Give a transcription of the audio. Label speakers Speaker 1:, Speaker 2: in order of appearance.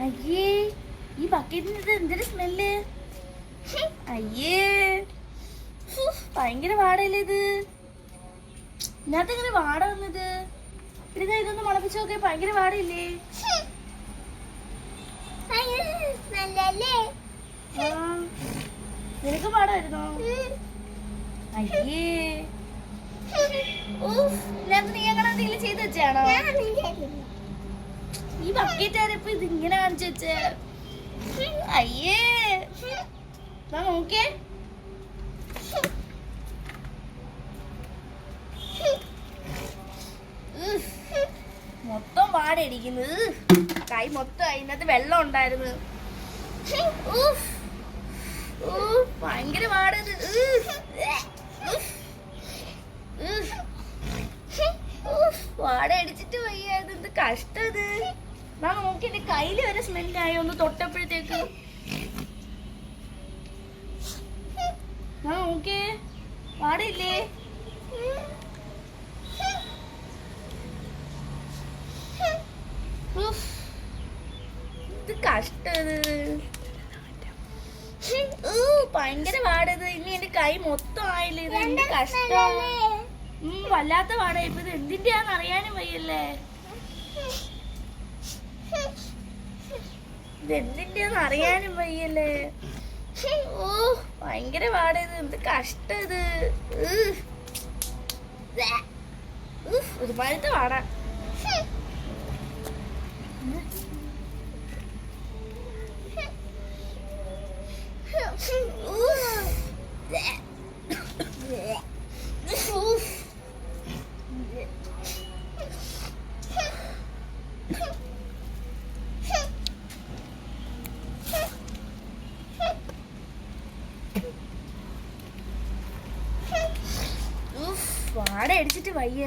Speaker 1: അയ്യേ, ഈ ബക്കറ്റിന് ഇത് എന്തൊരു സ്മെല്ല്. അയ്യേ, ഭയങ്കര വാടല്ലേ ഇത്. ഇതിനകത്ത് ഇങ്ങനെ വാട വന്നത്. ഇതൊന്ന് മണപ്പിച്ചു നോക്കേ, ഭയങ്കര വാടയില്ലേ. നിനക്ക് പാട വരുന്നോ? അയ്യേ, ഇതിനകത്ത് നീ അങ്ങനെ എന്തെങ്കിലും ചെയ്ത് വെച്ചാണോ? ഈ ബക്കറ്റ് ആരപ്പോ ഇത് ഇങ്ങനെ കാണിച്ചു വെച്ചേ? അയ്യേ, നോക്കേ. മൊത്തം വാടയിരിക്കുന്നത്. കൈ മൊത്തം അതിനകത്ത് വെള്ളം ഉണ്ടായിരുന്നു. ഭയങ്കര വാടത്. വാട അടിച്ചിട്ട് വയ്യത്. എന്ത് കഷ്ടത്. നോക്കി എന്റെ കയ്യില് വരെ സ്മെല്ലായോ ഒന്ന് തൊട്ടപ്പോഴത്തേക്ക്. നോക്കേ, വാടയില്ലേ. ഇത് കഷ്ടത്. ഭയങ്കര വാടത്. ഇനി എന്റെ കൈ മൊത്തം ആയില്ലേ. ഇത് എന്ത് കഷ്ടം. വല്ലാത്ത വാട. ഇപ്പൊ ഇത് എന്തിന്റെയാന്ന് അറിയാനും വയ്യല്ലേ. ഇത് എന്തിന്റെയാന്ന് അറിയാനും വയ്യല്ലേ. ഭയങ്കര വാടത്. എന്ത് കഷ്ടത്. ഒരുപാടത്തെ വാട. വാട അടിച്ചിട്ട് വയ്യ.